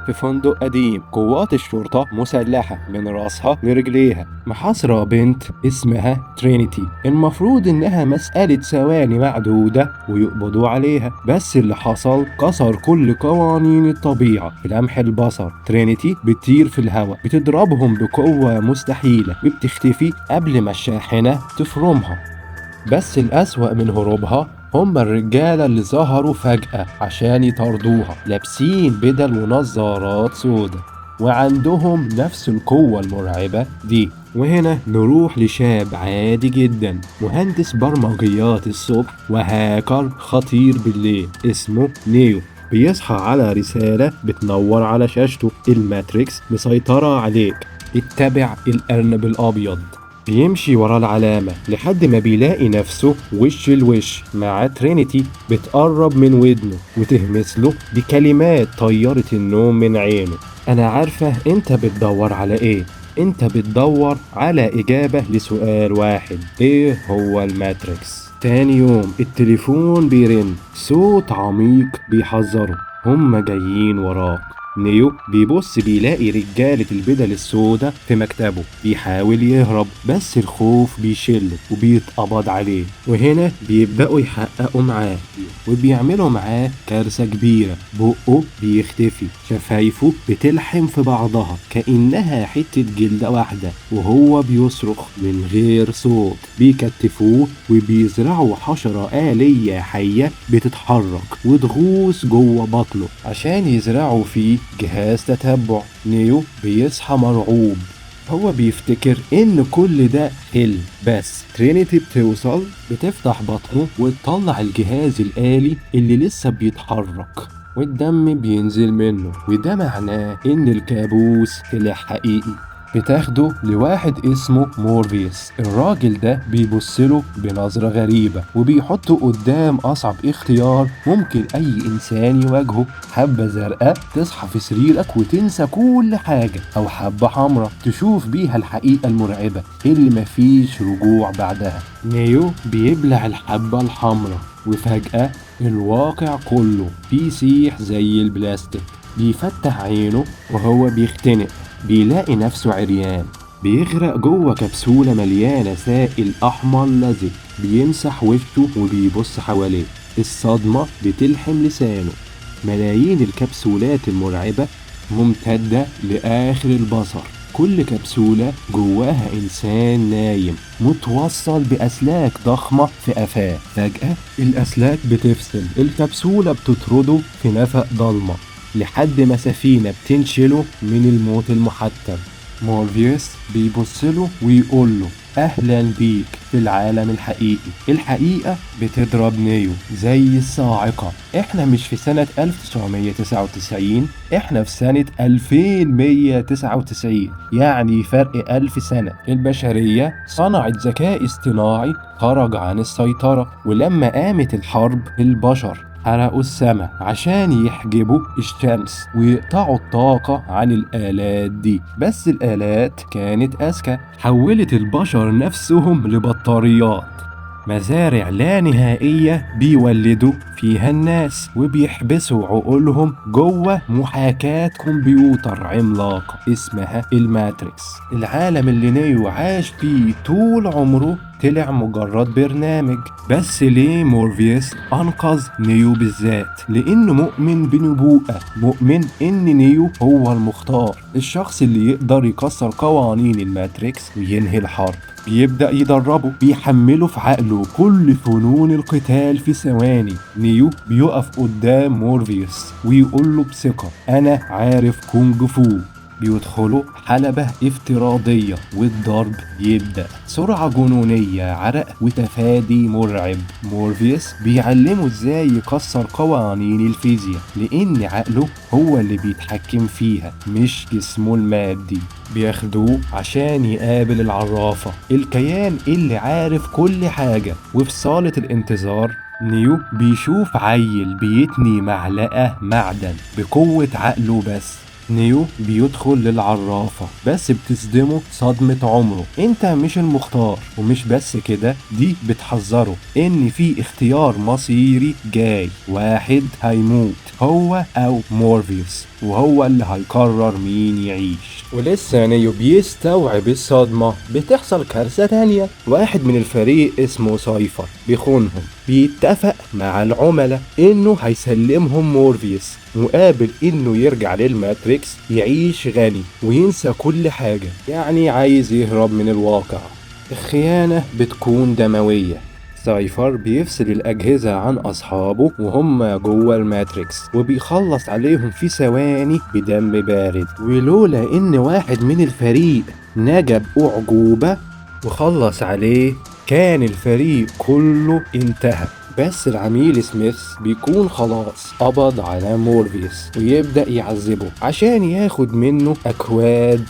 في فندق قديم. قوات الشرطة مسلحة من راسها لرجليها، محاصرة بنت اسمها ترينيتي. المفروض إنها مسألة ثواني معدودة ويقبضوا عليها، بس اللي حصل كسر كل قوانين الطبيعة في لمح البصر. ترينيتي بتطير في الهواء، بتضربهم بقوة مستحيلة وبتختفي قبل ما الشاحنة تفرمها. بس الأسوأ من هروبها هم الرجالة اللي ظهروا فجأة عشان يطاردوها، لابسين بدل ونظارات سودا وعندهم نفس القوة المرعبة دي. وهنا نروح لشاب عادي جدا، مهندس برمجيات الصبح وهاكر خطير بالليل اسمه نيو. بيصحى على رسالة بتنور على شاشته: الماتريكس مسيطرة عليك، اتبع الأرنب الأبيض. بيمشي ورا العلامة لحد ما بيلاقي نفسه وش الوش مع ترينيتي. بتقرب من ودنه وتهمس له بكلمات طيرت النوم من عينه: أنا عارفة أنت بتدور على إيه. أنت بتدور على إجابة لسؤال واحد: إيه هو الماتريكس؟ تاني يوم التليفون بيرن، صوت عميق بيحذره: هم جايين وراك. نيو بيبص بيلاقي رجالة البدل السوداء في مكتبه. بيحاول يهرب بس الخوف بيشله وبيتقبض عليه. وهنا بيبدأوا يحققوا معاه وبيعملوا معاه كارثة كبيرة. بقه بيختفي، شفايفه بتلحم في بعضها كأنها حتة جلدة واحدة، وهو بيصرخ من غير صوت. بيكتفوه وبيزرعوا حشرة آلية حية بتتحرك وتغوص جوه بطنه عشان يزرعوا فيه جهاز تتبع. نيو بيصحى مرعوب، هو بيفتكر ان كل ده حلم. بس ترينيتي بتوصل، بتفتح بطنه وتطلع الجهاز الآلي اللي لسه بيتحرك والدم بينزل منه، وده معناه ان الكابوس طلع حقيقي. بتاخده لواحد اسمه مورفيوس. الراجل ده بيبصله بنظرة غريبة وبيحطه قدام أصعب اختيار ممكن أي إنسان يواجهه: حبة زرقاء تصحى في سريرك وتنسى كل حاجة، أو حبة حمراء تشوف بيها الحقيقة المرعبة اللي مفيش رجوع بعدها. نيو بيبلع الحبة الحمراء وفجأة الواقع كله بيسيح زي البلاستيك. بيفتح عينه وهو بيختنق، بيلاقي نفسه عريان، بيغرق جوه كبسولة مليانة سائل أحمر لزج. بيمسح وشه وبيبص حواليه، الصدمة بتلحم لسانه. ملايين الكبسولات المرعبة ممتدة لآخر البصر، كل كبسولة جواها إنسان نايم متوصل بأسلاك ضخمة في قفاه. فجأة الأسلاك بتفصل، الكبسولة بتطرده في نفق ضلمة لحد ما سفينة بتنشله من الموت المحتم. مورفيوس بيبصله ويقوله: أهلا بيك في العالم الحقيقي. الحقيقة بتضرب نيو زي الصاعقة. احنا مش في سنة 1999، احنا في سنة 2199، يعني فرق 1000 سنة. البشرية صنعت ذكاء اصطناعي خرج عن السيطرة، ولما قامت الحرب البشر حرقوا السماء عشان يحجبوا الشمس ويقطعوا الطاقة عن الآلات دي. بس الآلات كانت أذكى، حولت البشر نفسهم لبطاريات، مزارع لا نهائية بيولدوا فيها الناس وبيحبسوا عقولهم جوه محاكاة كمبيوتر عملاقة اسمها الماتريكس. العالم اللي نيو عاش فيه طول عمره طلع مجرد برنامج. بس ليه مورفيوس أنقذ نيو بالذات؟ لأنه مؤمن بنبوءة، مؤمن إن نيو هو المختار، الشخص اللي يقدر يكسر قوانين الماتريكس وينهي الحرب. بيبدأ يدربه، بيحمله في عقله كل فنون القتال في ثواني. نيو بيقف قدام مورفيوس ويقول له بثقة: أنا عارف كونج فو. بيدخلوا حلبة افتراضية والضرب يبدأ، سرعة جنونية، عرق وتفادي مرعب. مورفيوس بيعلمه ازاي يكسر قوانين الفيزياء، لأن عقله هو اللي بيتحكم فيها مش جسمه المادي. بياخدوه عشان يقابل العرافة، الكيان اللي عارف كل حاجة. وفي صالة الانتظار نيو بيشوف عيل بيتني معلقة معدن بقوة عقله بس. نيو بيدخل للعرافة بس بتصدمه صدمة عمره، انت مش المختار. ومش بس كده، دي بتحذره ان في اختيار مصيري جاي، واحد هيموت هو او مورفيوس، وهو اللي هيقرر مين يعيش. ولسه نيو بيستوعب الصدمة بتحصل كارثة تانية. واحد من الفريق اسمه سايفر بيخونهم، بيتفق مع العملاء انه هيسلمهم مورفيوس مقابل انه يرجع للماتريكس يعيش غني وينسى كل حاجة، يعني عايز يهرب من الواقع. الخيانة بتكون دموية. سايفر بيفصل الأجهزة عن أصحابه وهم جوه الماتريكس، وبيخلص عليهم في ثواني بدم بارد. ولولا إن واحد من الفريق نجا بأعجوبة وخلص عليه، كان الفريق كله انتهى. بس العميل سميث بيكون خلاص قبض على مورفيوس ويبدأ يعذبه عشان ياخد منه أكواد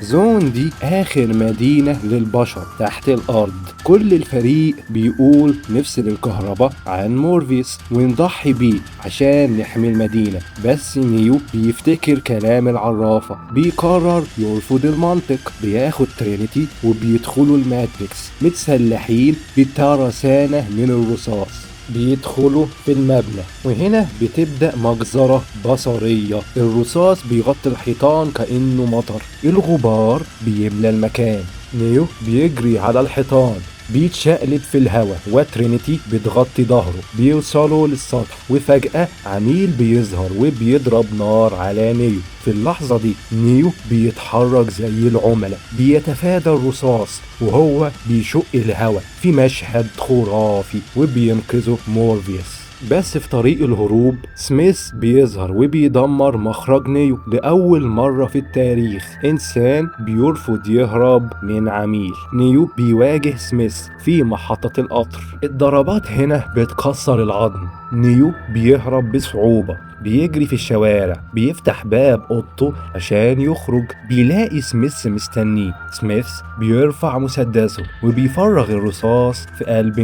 زون دي آخر مدينة للبشر تحت الأرض. كل الفريق بيقول نفصل الكهرباء عن مورفيوس ونضحي بيه عشان نحمي المدينة، بس نيو بيفتكر كلام العرافة، بيقرر يرفض المنطق. بياخد ترينيتي وبيدخلوا الماتريكس متسلحين بترسانة من الرصاص. بيدخلوا في المبنى، وهنا بتبدأ مجزرة بصرية. الرصاص بيغطي الحيطان كأنه مطر، الغبار بيملى المكان. نيو بيجري على الحيطان بيتشقلب في الهواء، وترينيتي بتغطي ظهره. بيوصلوا للسطح وفجأة عميل بيظهر وبيضرب نار على نيو. في اللحظة دي نيو بيتحرك زي العملاء، بيتفادى الرصاص وهو بيشق الهواء في مشهد خرافي، وبينقذه مورفيوس. بس في طريق الهروب سميث بيظهر وبيدمر مخرج نيو. لأول مرة في التاريخ إنسان بيرفض يهرب من عميل. نيو بيواجه سميث في محطة القطر. الضربات هنا بتكسر العظم. نيو بيهرب بصعوبة، بيجري في الشوارع، بيفتح باب اوضته عشان يخرج، بيلاقي سميث مستنيه. سميث بيرفع مسدسه وبيفرغ الرصاص في قلب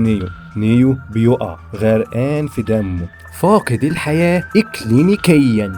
نيو بيقع غرقان في دمه، فاقد الحياة إكلينيكيا.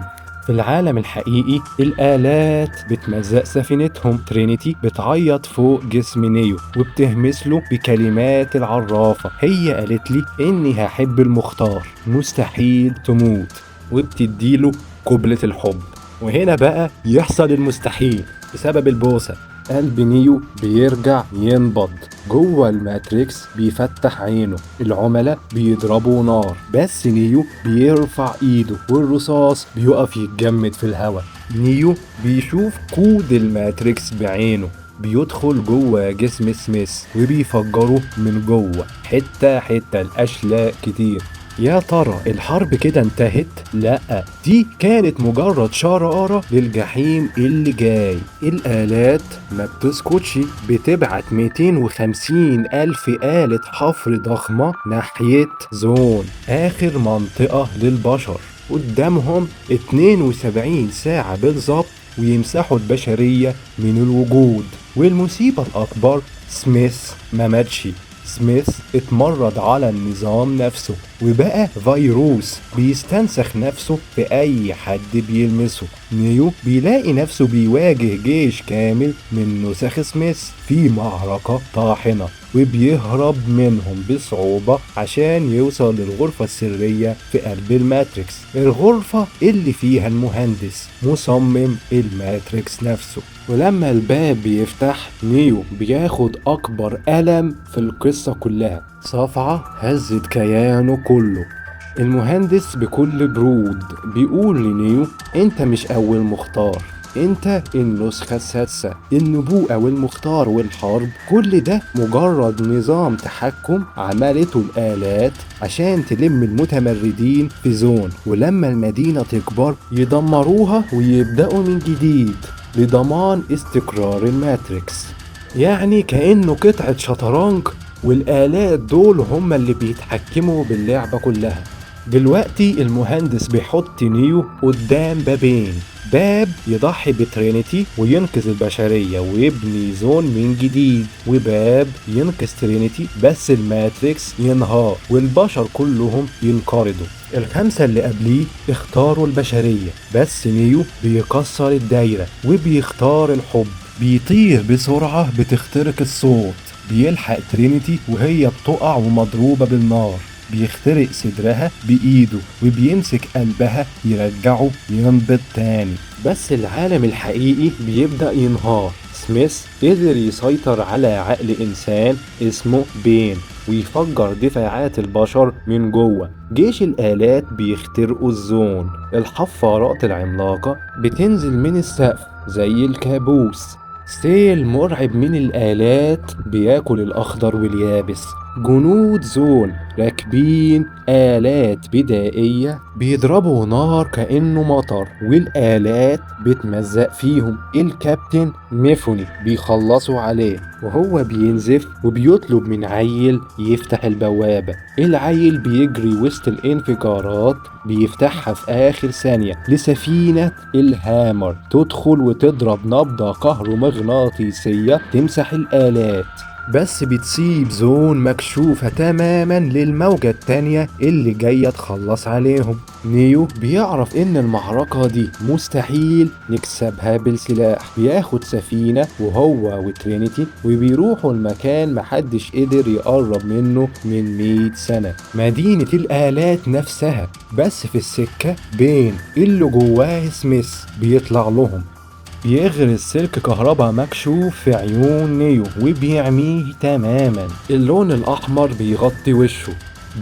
في العالم الحقيقي الآلات بتمزق سفينتهم. ترينيتي بتعيط فوق جسم نيو وبتهمس له بكلمات العرافة، هي قالت لي إني هحب المختار، مستحيل تموت، وبتديله قبلة الحب. وهنا بقى يحصل المستحيل بسبب البوسة. قلب نيو بيرجع ينبض. جوه الماتريكس بيفتح عينه، العملاء بيضربوا نار، بس نيو بيرفع ايده والرصاص بيقف يتجمد في الهواء. نيو بيشوف كود الماتريكس بعينه، بيدخل جوه جسم سميث وبيفجره من جوه حتة حتة الأشلاء كتير. يا ترى الحرب كده انتهت؟ لا، دي كانت مجرد شرارة للجحيم اللي جاي. الآلات ما بتسكتش، بتبعت 250 ألف آلة حفر ضخمة ناحية زون، آخر منطقة للبشر. قدامهم 72 ساعة بالظبط ويمسحوا البشرية من الوجود. والمصيبة الأكبر سميث ما ماتش. سميث اتمرد على النظام نفسه وبقى فيروس بيستنسخ نفسه في اي حد بيلمسه. نيو بيلاقي نفسه بيواجه جيش كامل من نسخ سميث في معركة طاحنة، وبيهرب منهم بصعوبة عشان يوصل للغرفة السرية في قلب الماتريكس، الغرفة اللي فيها المهندس مصمم الماتريكس نفسه. ولما الباب بيفتح نيو بياخد أكبر ألم في القصة كلها، صفعة هزت كيانه كله. المهندس بكل برود بيقول لنيو انت مش أول مختار، انت النسخة السادسة. النبوءة والمختار والحرب كل ده مجرد نظام تحكم عملته الآلات عشان تلم المتمردين في زون، ولما المدينة تكبر يدمروها ويبدأوا من جديد لضمان استقرار الماتريكس. يعني كأنه قطعة شطرنج، والآلات دول هم اللي بيتحكموا باللعبة كلها. دلوقتي المهندس بيحط نيو قدام بابين، باب يضحي بترينيتي وينقذ البشرية ويبني زون من جديد، وباب ينقذ ترينيتي بس الماتريكس ينهار والبشر كلهم ينقرضوا. الخمسة اللي قبليه اختاروا البشرية بس نيو بيكسر الدايرة وبيختار الحب، بيطير بسرعة بتخترق الصوت، بيلحق ترينيتي وهي بتقع ومضروبة بالنار، بيخترق صدرها بإيده وبيمسك قلبها يرجعه ينبض تاني. بس العالم الحقيقي بيبدأ ينهار. سميث قدر يسيطر على عقل إنسان اسمه بين ويفجر دفاعات البشر من جوه. جيش الآلات بيخترقوا الزون، الحفارات العملاقة بتنزل من السقف زي الكابوس، سيل مرعب من الآلات بياكل الأخضر واليابس، جنود زون راكبين آلات بدائية بيضربوا نار كأنه مطر والآلات بتمزق فيهم. الكابتن ميفوني بيخلصوا عليه وهو بينزف وبيطلب من عيل يفتح البوابة. العيل بيجري وسط الانفجارات بيفتحها في آخر ثانية لسفينة الهامر تدخل وتضرب نبضة كهرومغناطيسية تمسح الآلات، بس بتسيب زون مكشوفة تماما للموجة التانية اللي جاية تخلص عليهم. نيو بيعرف ان المعركة دي مستحيل نكسبها بالسلاح، بياخد سفينة وهو وترينيتي وبيروحوا المكان محدش قدر يقرب منه من 100 سنة، مدينة الآلات نفسها. بس في السكة بين اللي جواه سميث بيطلع لهم، بيغرز سلك كهرباء مكشوف في عيون نيو وبيعميه تماما، اللون الأحمر بيغطي وشه،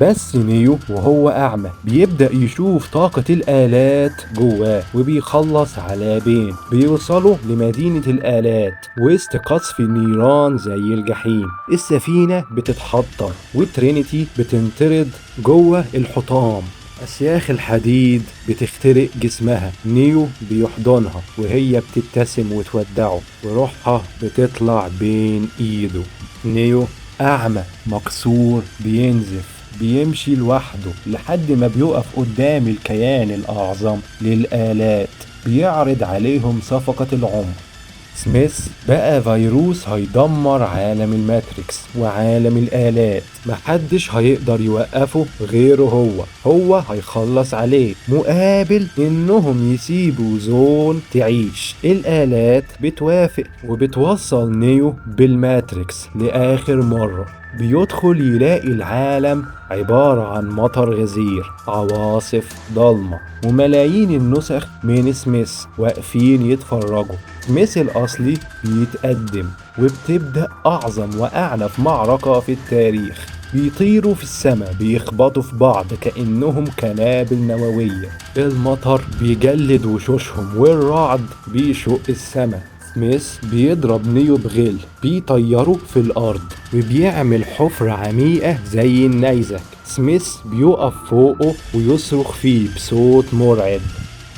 بس نيو وهو أعمى بيبدأ يشوف طاقة الآلات جواه وبيخلص على بين. بيوصلوا لمدينة الآلات وسط قصف النيران زي الجحيم، السفينة بتتحطر وترينيتي بتنطرد جوه الحطام، أسياخ الحديد بتخترق جسمها، نيو بيحضنها وهي بتبتسم وتودعه وروحها بتطلع بين ايده. نيو أعمى مكسور بينزف بيمشي لوحده لحد ما بيقف قدام الكيان الأعظم للآلات بيعرض عليهم صفقة العمر. سميث بقى فيروس هيدمر عالم الماتريكس وعالم الآلات، محدش هيقدر يوقفه غيره، هو هيخلص عليه مقابل انهم يسيبوا زون تعيش. الآلات بتوافق وبتوصل نيو بالماتريكس لآخر مرة. بيدخل يلاقي العالم عبارة عن مطر غزير، عواصف ضلمة، وملايين النسخ من سميث واقفين يتفرجوا. سميث الأصلي بيتقدم وبتبدأ أعظم وأعنف معركة في التاريخ. بيطيروا في السماء بيخبطوا في بعض كأنهم قنابل نووية، المطر بيجلد وشوشهم والرعد بيشق السماء. سميث بيضرب نيو بغل بيطيره في الأرض وبيعمل حفرة عميقة زي النيزك. سميث بيقف فوقه ويصرخ فيه بصوت مرعب،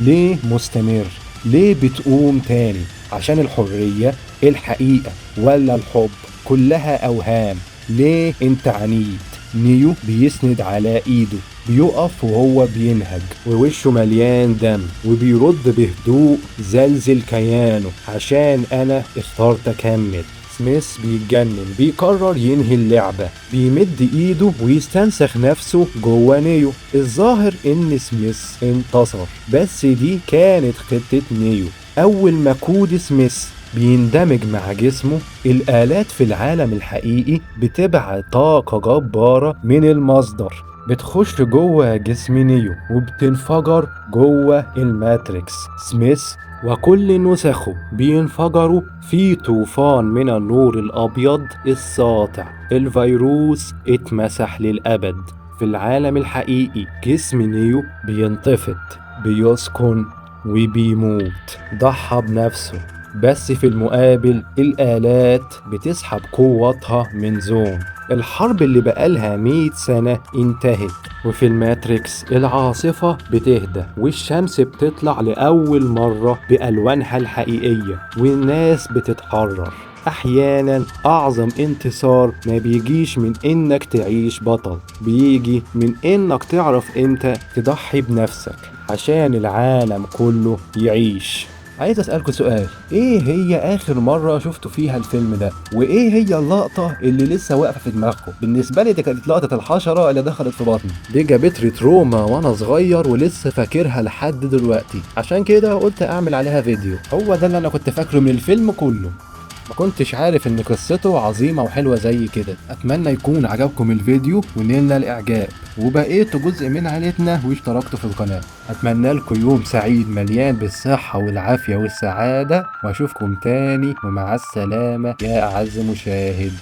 ليه مستمر؟ ليه بتقوم تاني؟ عشان الحرية؟ الحقيقة ولا الحب؟ كلها أوهام. ليه انت عنيد؟ نيو بيسند على ايده بيقف وهو بينهج ووشه مليان دم وبيرد بهدوء زلزل كيانه، عشان انا اخترت اكمل. سميث بيتجنن بيقرر ينهي اللعبة، بيمد ايده ويستنسخ نفسه جوه نيو. الظاهر ان سميث انتصر، بس دي كانت خطة نيو. اول ما كود سميث بيندمج مع جسمه، الآلات في العالم الحقيقي بتبعت طاقة جبارة من المصدر بتخش جوه جسم نيو وبتنفجر جوه الماتريكس. سميث وكل نسخه بينفجروا في طوفان من النور الأبيض الساطع. الفيروس اتمسح للأبد. في العالم الحقيقي جسم نيو بينطفت، بيسكن وبيموت، ضحى بنفسه. بس في المقابل الآلات بتسحب قوتها من زون. الحرب اللي بقالها 100 سنة انتهت، وفي الماتريكس العاصفة بتهدى والشمس بتطلع لأول مرة بألوانها الحقيقية والناس بتتحرر. أحيانا أعظم انتصار ما بيجيش من إنك تعيش بطل، بيجي من إنك تعرف إمتى تضحي بنفسك عشان العالم كله يعيش. عايز أسألكوا سؤال، إيه هي آخر مرة شفتوا فيها الفيلم ده؟ وإيه هي اللقطة اللي لسه واقفة في دماغكم؟ بالنسبة لي دي كانت لقطة الحشرة اللي دخلت في بطني، دي جابت لي تروما وأنا صغير ولسه فاكرها لحد دلوقتي، عشان كده قلت أعمل عليها فيديو. هو ده اللي أنا كنت فاكره من الفيلم كله، ما كنتش عارف ان قصته عظيمة وحلوة زي كده. اتمنى يكون عجبكم الفيديو ونلنا الاعجاب وبقيتوا جزء من عائلتنا واشتركتوا في القناة. اتمنى لكم يوم سعيد مليان بالصحة والعافية والسعادة، واشوفكم تاني ومع السلامة يا اعز مشاهد.